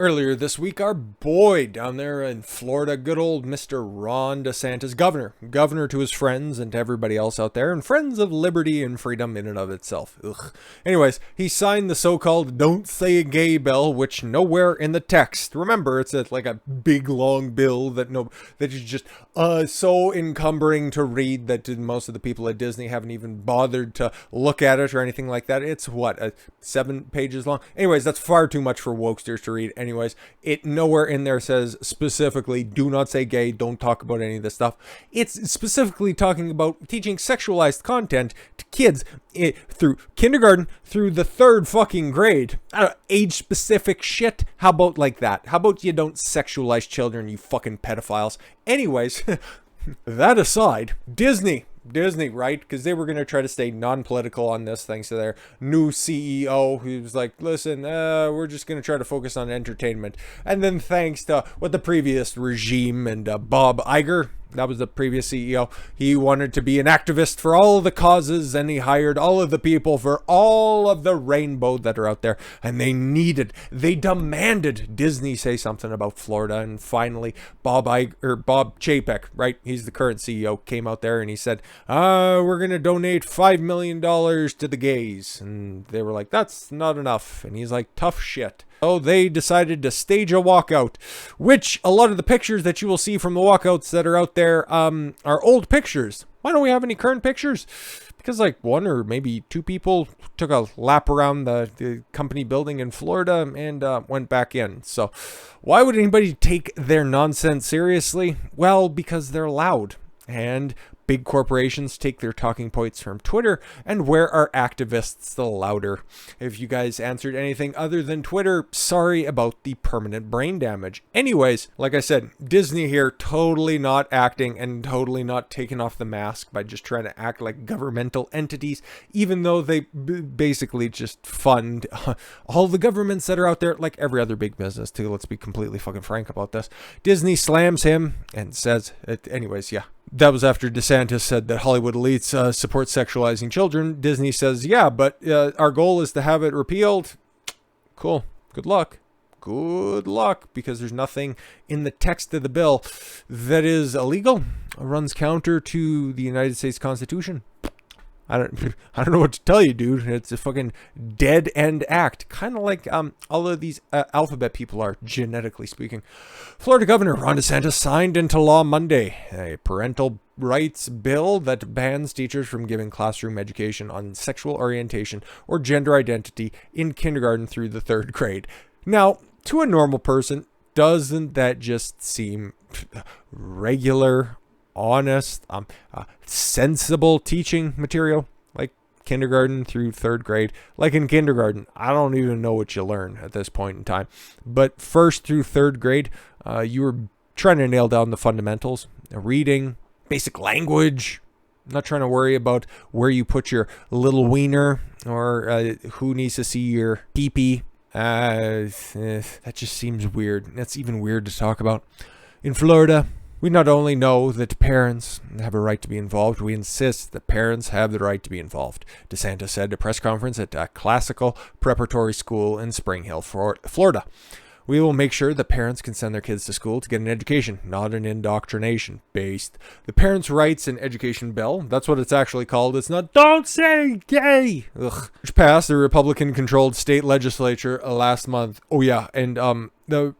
Earlier this week, our boy down there in Florida, good old Mr. Ron DeSantis, governor to his friends and to everybody else out there, and friends of liberty and freedom in and of itself. Ugh. Anyways, he signed the so-called "Don't Say Gay" bill, which nowhere in the text. Remember, it's like a big long bill that is just so encumbering to read that most of the people at Disney haven't even bothered to look at it or anything like that. It's 7 pages long. Anyways, that's far too much for wokesters to read. Anyways, it nowhere in there says specifically, do not say gay, don't talk about any of this stuff. It's specifically talking about teaching sexualized content to kids through kindergarten through the 3rd fucking grade. Age-specific shit. How about like that? How about you don't sexualize children, you fucking pedophiles? Anyways, that aside, Disney, right? Because they were going to try to stay non-political on this thanks to their new CEO who's like, listen, we're just going to try to focus on entertainment. And then thanks to what the previous regime and Bob Iger, that was the previous CEO, he wanted to be an activist for all of the causes, and he hired all of the people for all of the rainbow that are out there, and they demanded Disney say something about Florida. And finally Bob Chapek, right, he's the current CEO, came out there and he said, we're gonna donate $5 million to the gays. And they were like, that's not enough. And he's like, tough shit. So they decided to stage a walkout, which a lot of the pictures that you will see from the walkouts that are out there are old pictures. Why don't we have any current pictures? Because like 1 or maybe 2 people took a lap around the company building in Florida and went back in. So why would anybody take their nonsense seriously? Well, because they're loud. And big corporations take their talking points from Twitter, and where are activists the louder? If you guys answered anything other than Twitter, sorry about the permanent brain damage. Anyways, like I said, Disney here totally not acting and totally not taking off the mask by just trying to act like governmental entities, even though they basically just fund all the governments that are out there, like every other big business too. Let's be completely fucking frank about this. Disney slams him and says, anyways, yeah. That was after DeSantis said that Hollywood elites support sexualizing children. Disney says, yeah, but our goal is to have it repealed. Cool. Good luck. Good luck, because there's nothing in the text of the bill that is illegal, runs counter to the United States Constitution. I don't know what to tell you, dude. It's a fucking dead end act. Kind of like all of these alphabet people are, genetically speaking. Florida Governor Ron DeSantis signed into law Monday a parental rights bill that bans teachers from giving classroom education on sexual orientation or gender identity in kindergarten through the 3rd grade. Now, to a normal person, doesn't that just seem regular, honest, sensible teaching material? Like kindergarten through 3rd grade. Like in kindergarten, I don't even know what you learn at this point in time. But 1st through 3rd grade, you were trying to nail down the fundamentals, reading, basic language. Not trying to worry about where you put your little wiener or who needs to see your pee-pee. That just seems weird. That's even weird to talk about. In Florida, we not only know that parents have a right to be involved, we insist that parents have the right to be involved, DeSantis said at a press conference at a classical preparatory school in Spring Hill, Florida. We will make sure that parents can send their kids to school to get an education, not an indoctrination based. The Parents' Rights and Education Bill, that's what it's actually called. It's not "Don't Say Gay," which passed the Republican-controlled state legislature last month. Oh yeah, and the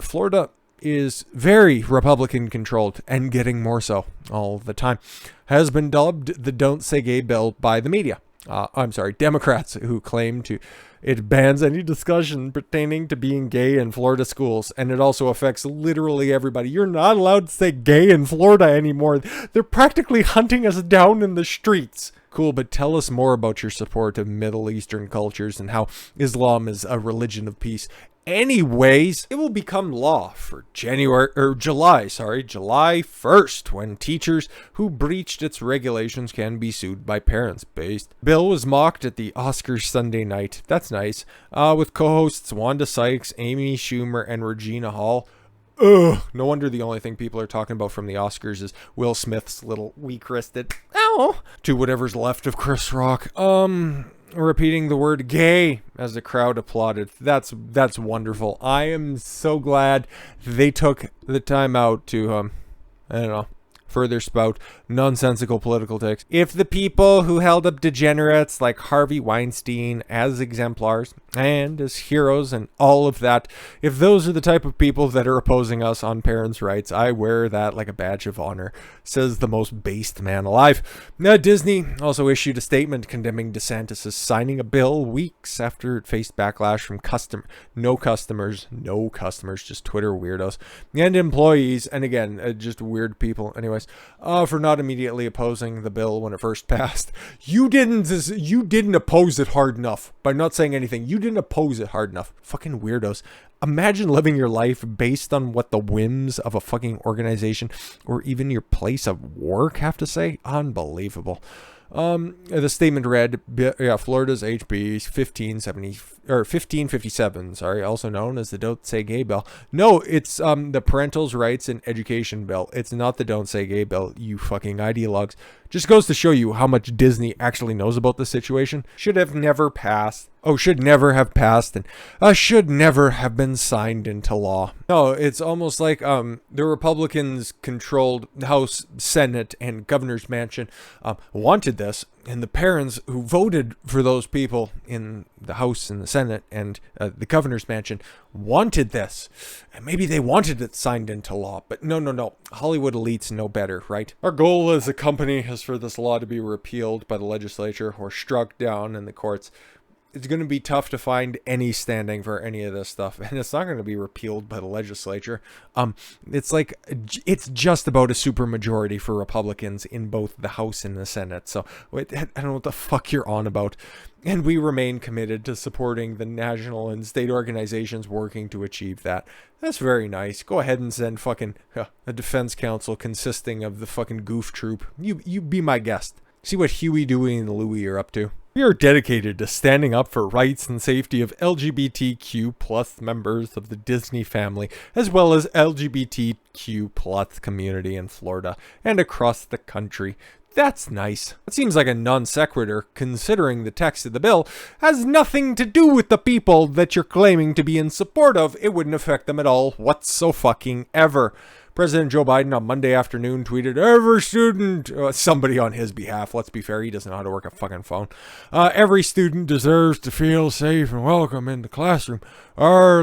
Florida is very Republican controlled and getting more so all the time, has been dubbed the "Don't Say Gay" bill by the media. Democrats who claim it bans any discussion pertaining to being gay in Florida schools, and it also affects literally everybody. You're not allowed to say gay in Florida anymore. They're practically hunting us down in the streets. Cool, but tell us more about your support of Middle Eastern cultures and how Islam is a religion of peace. Anyways, it will become law for July 1st, when teachers who breached its regulations can be sued by parents. Based bill was mocked at the Oscars Sunday night. That's nice. With co-hosts Wanda Sykes, Amy Schumer, and Regina Hall. Ugh. No wonder the only thing people are talking about from the Oscars is Will Smith's little weak-wristed ow to whatever's left of Chris Rock. repeating the word gay as the crowd applauded. That's wonderful. I am so glad they took the time out to, I don't know, further spout nonsensical political takes. If the people who held up degenerates like Harvey Weinstein as exemplars and as heroes and all of that, if those are the type of people that are opposing us on parents' rights, I wear that like a badge of honor, says the most based man alive. Now, Disney also issued a statement condemning DeSantis' signing a bill weeks after it faced backlash from no customers, just Twitter weirdos and employees, and again, just weird people anyways, for not immediately opposing the bill when it first passed. You didn't oppose it hard enough by not saying anything. You didn't oppose it hard enough. Fucking weirdos. Imagine living your life based on what the whims of a fucking organization or even your place of work have to say. Unbelievable. The statement read, Florida's HB 1557, also known as the Don't Say Gay Bill. No, it's the Parental Rights and Education Bill. It's not the Don't Say Gay Bill, you fucking ideologues. Just goes to show you how much Disney actually knows about the situation. Should never have passed, and should never have been signed into law. No, it's almost like the Republicans controlled the House, Senate, and Governor's Mansion wanted this, and the parents who voted for those people in the House and the Senate and the Governor's Mansion wanted this. And maybe they wanted it signed into law, but no. Hollywood elites know better, right? Our goal as a company is for this law to be repealed by the legislature or struck down in the courts. It's going to be tough to find any standing for any of this stuff, and it's not going to be repealed by the legislature. It's just about a supermajority for Republicans in both the House and the Senate. So I don't know what the fuck you're on about. And we remain committed to supporting the national and state organizations working to achieve that. That's very nice. Go ahead and send fucking a defense council consisting of the fucking goof troop. You be my guest. See what Huey, Dewey, and Louie are up to. We are dedicated to standing up for rights and safety of LGBTQ plus members of the Disney family, as well as LGBTQ plus community in Florida and across the country. That's nice. It seems like a non sequitur, considering the text of the bill has nothing to do with the people that you're claiming to be in support of. It wouldn't affect them at all whatsoever. President Joe Biden on Monday afternoon tweeted, every student, somebody on his behalf, let's be fair, he doesn't know how to work a fucking phone. Every student deserves to feel safe and welcome in the classroom. Our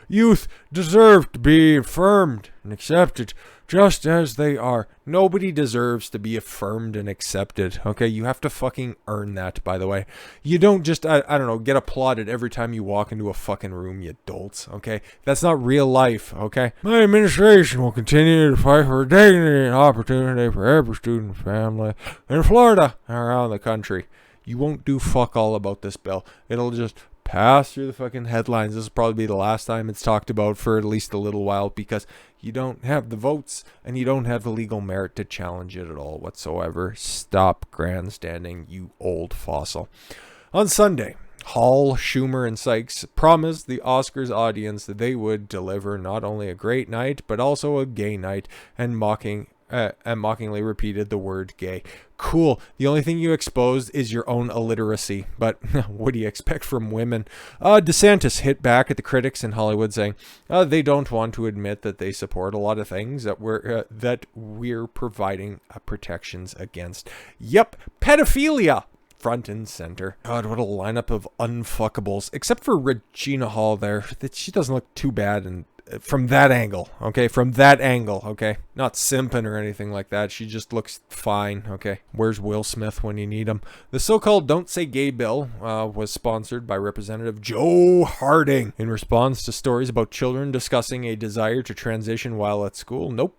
youth deserve to be affirmed and accepted just as they are. Nobody deserves to be affirmed and accepted, okay? You have to fucking earn that, by the way. You don't just, I don't know, get applauded every time you walk into a fucking room, you dolts, okay? That's not real life, okay? My administration will continue to fight for dignity and opportunity for every student and family in Florida and around the country. You won't do fuck all about this bill. It'll just pass through the fucking headlines. This will probably be the last time it's talked about for at least a little while, because you don't have the votes and you don't have the legal merit to challenge it at all whatsoever. Stop grandstanding, you old fossil. On Sunday, Hall, Schumer, and Sykes promised the Oscars audience that they would deliver not only a great night, but also a gay night, and mockingly repeated the word gay. Cool. The only thing you exposed is your own illiteracy, but what do you expect from women? DeSantis hit back at the critics in Hollywood, saying they don't want to admit that they support a lot of things that we're providing protections against. Yep, pedophilia. Front and center. God, what a lineup of unfuckables. Except for Regina Hall there. She doesn't look too bad and from that angle, okay? Not simping or anything like that. She just looks fine, okay? Where's Will Smith when you need him? The so-called Don't Say Gay bill was sponsored by Representative Joe Harding in response to stories about children discussing a desire to transition while at school. Nope,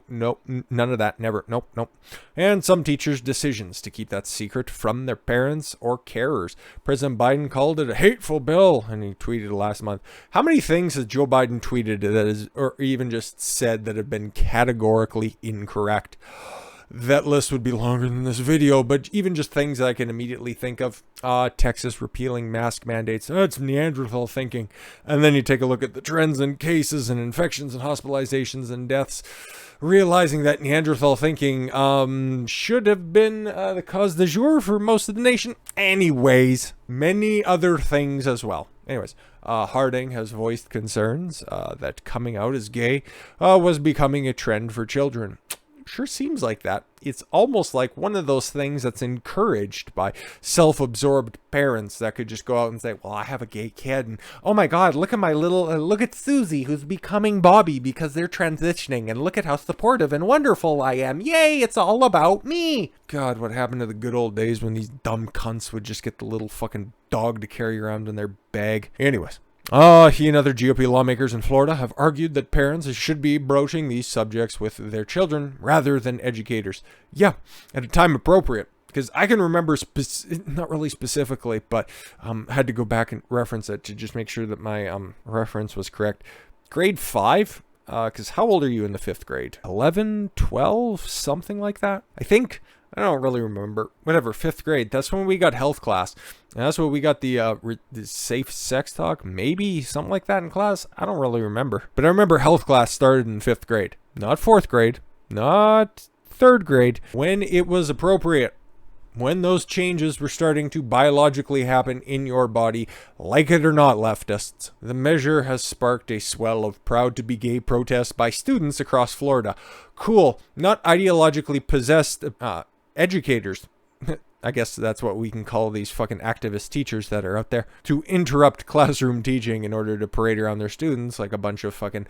none of that, never, nope. And some teachers' decisions to keep that secret from their parents or carers. President Biden called it a hateful bill, and he tweeted last month. How many things has Joe Biden tweeted that is, or even just said, that have been categorically incorrect? That list would be longer than this video, but even just things I can immediately think of. Texas repealing mask mandates. It's Neanderthal thinking. And then you take a look at the trends in cases and infections and hospitalizations and deaths, realizing that Neanderthal thinking should have been the cause du jour for most of the nation. Anyways, many other things as well. Anyways, Harding has voiced concerns that coming out as gay was becoming a trend for children. Sure seems like that. It's almost like one of those things that's encouraged by self-absorbed parents that could just go out and say, well, I have a gay kid, and oh my god, look at my little, look at Susie who's becoming Bobby because they're transitioning, and look at how supportive and wonderful I am. Yay, it's all about me. God, what happened to the good old days when these dumb cunts would just get the little fucking dog to carry around in their bag? Anyways. He and other GOP lawmakers in Florida have argued that parents should be broaching these subjects with their children rather than educators. Yeah, at a time appropriate. Because I can remember, not really specifically, but had to go back and reference it to just make sure that my reference was correct. Grade 5? Because how old are you in the 5th grade? 11, 12, something like that? I think. I don't really remember. Whatever, 5th grade. That's when we got health class. And that's when we got the safe sex talk. Maybe something like that in class. I don't really remember. But I remember health class started in 5th grade. Not 4th grade. Not 3rd grade. When it was appropriate. When those changes were starting to biologically happen in your body, like it or not, leftists. The measure has sparked a swell of proud to be gay protests by students across Florida. Cool. Not ideologically possessed educators. I guess that's what we can call these fucking activist teachers that are out there to interrupt classroom teaching in order to parade around their students like a bunch of fucking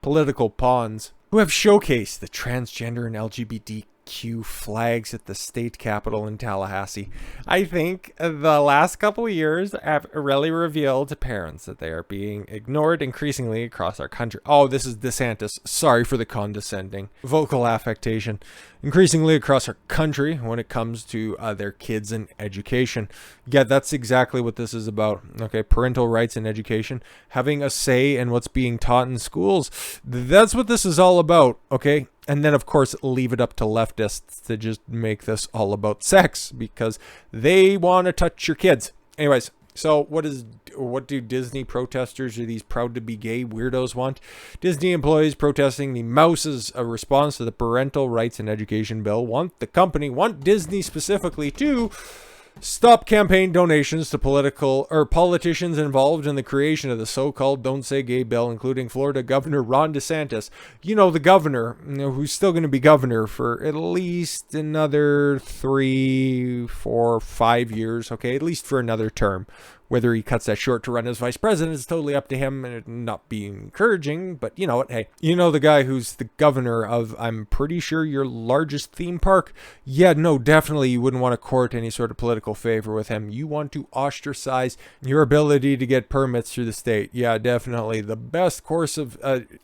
political pawns who have showcased the transgender and LGBTQ flags at the state capitol in Tallahassee. I think the last couple of years have really revealed to parents that they are being ignored increasingly across our country. Oh, this is DeSantis. Sorry for the condescending vocal affectation. Increasingly across our country when it comes to their kids and education. Yeah, that's exactly what this is about. Okay, parental rights and education. Having a say in what's being taught in schools. That's what this is all about, okay? And then, of course, leave it up to leftists to just make this all about sex because they want to touch your kids. Anyways, so what do Disney protesters or these proud to be gay weirdos want? Disney employees protesting the mouse's response to the Parental Rights and Education bill want Disney specifically to stop campaign donations to politicians involved in the creation of the so-called Don't Say Gay bill, including Florida Governor Ron DeSantis. You know, the governor, who's still going to be governor for at least another 3, 4, 5 years, okay? At least for another term. Whether he cuts that short to run as vice president is totally up to him, and it not being encouraging, but you know what, hey, you know the guy who's the governor of, I'm pretty sure, your largest theme park? Yeah, no, definitely you wouldn't want to court any sort of political favor with him. You want to ostracize your ability to get permits through the state. Yeah, definitely. The best course of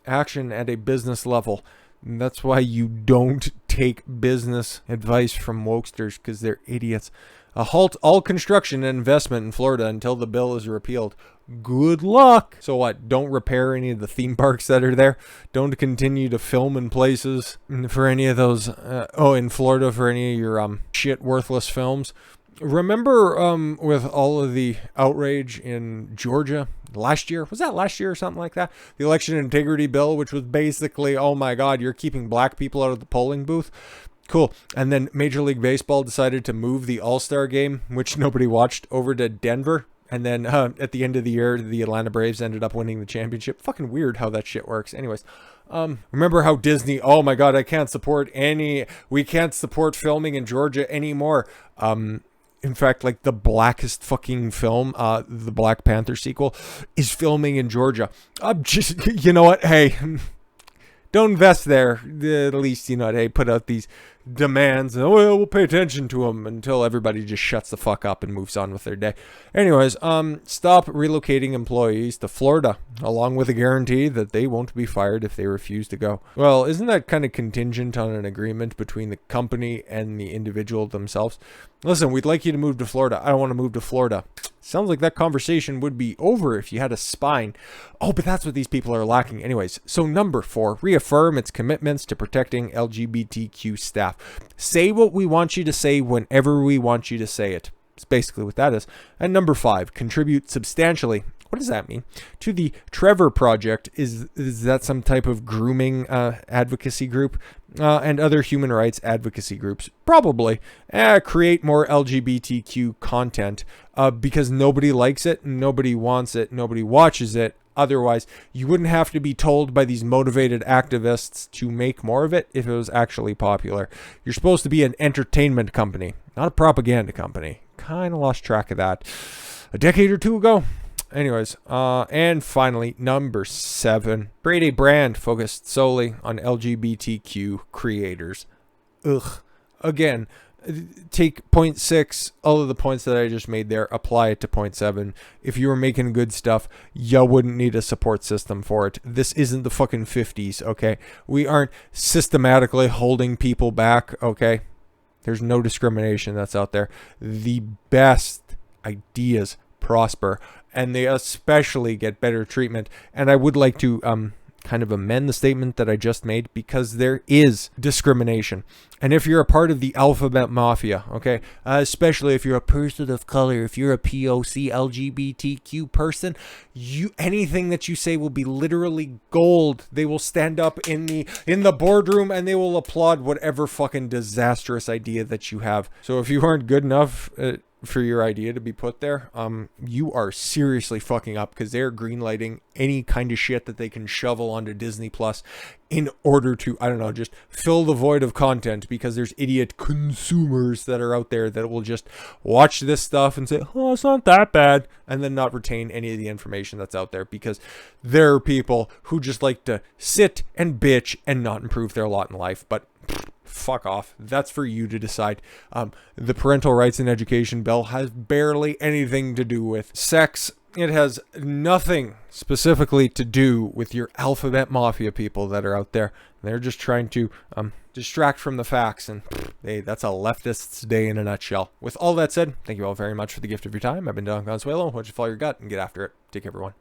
action at a business level. And that's why you don't take business advice from wokesters, because they're idiots. Halt all construction and investment in Florida until the bill is repealed. Good luck. So what? Don't repair any of the theme parks that are there? Don't continue to film in places for any of those, in Florida for any of your shit worthless films? Remember with all of the outrage in Georgia last year? Was that last year or something like that? The election integrity bill, which was basically, oh my God, you're keeping black people out of the polling booth. Cool. And then Major League Baseball decided to move the All-Star game, which nobody watched, over to Denver. And then at the end of the year, the Atlanta Braves ended up winning the championship. Fucking weird how that shit works. Anyways, remember how Disney, oh my God, we can't support filming in Georgia anymore. In fact, like the blackest fucking film, the Black Panther sequel, is filming in Georgia. You know what? Hey, don't invest there. At least, hey, put out these demands. Oh, well, we'll pay attention to them until everybody just shuts the fuck up and moves on with their day. Anyways, stop relocating employees to Florida, along with a guarantee that they won't be fired if they refuse to go. Well, isn't that kind of contingent on an agreement between the company and the individual themselves? Listen, we'd like you to move to Florida. I don't want to move to Florida. Sounds like that conversation would be over if you had a spine. Oh, but that's what these people are lacking. Anyways, so number 4, reaffirm its commitments to protecting LGBTQ staff. Say what we want you to say whenever we want you to say it. It's basically what that is. And number 5, contribute substantially. What does that mean? To the Trevor Project. Is that some type of grooming advocacy group? And other human rights advocacy groups? Probably. Create more LGBTQ content because nobody likes it, nobody wants it, nobody watches it. Otherwise, you wouldn't have to be told by these motivated activists to make more of it if it was actually popular. You're supposed to be an entertainment company, not a propaganda company. Kind of lost track of that a decade or two ago. Anyways, and finally, number 7, create a brand focused solely on LGBTQ creators. Ugh. Again, take point 6, all of the points that I just made there, apply it to point 7. If you were making good stuff, you wouldn't need a support system for it. This isn't the fucking 50s, okay? We aren't systematically holding people back, okay? There's no discrimination that's out there. The best ideas prosper, and they especially get better treatment. And I would like to kind of amend the statement that I just made, because there is discrimination. And if you're a part of the alphabet mafia, okay, especially if you're a person of color, if you're a POC LGBTQ person, anything that you say will be literally gold. They will stand up in the boardroom and they will applaud whatever fucking disastrous idea that you have. So if you aren't good enough for your idea to be put there, you are seriously fucking up, because they're greenlighting any kind of shit that they can shovel onto Disney Plus in order to, I don't know, just fill the void of content, because there's idiot consumers that are out there that will just watch this stuff and say, oh, it's not that bad, and then not retain any of the information that's out there, because there are people who just like to sit and bitch and not improve their lot in life. But fuck off. That's for you to decide. The Parental Rights and Education Bill has barely anything to do with sex. It has nothing specifically to do with your alphabet mafia people that are out there. They're just trying to distract from the facts, and hey, that's a leftist's day in a nutshell. With all that said, thank you all very much for the gift of your time. I've been Don Consuelo. Why don't you follow your gut and get after it. Take care, everyone.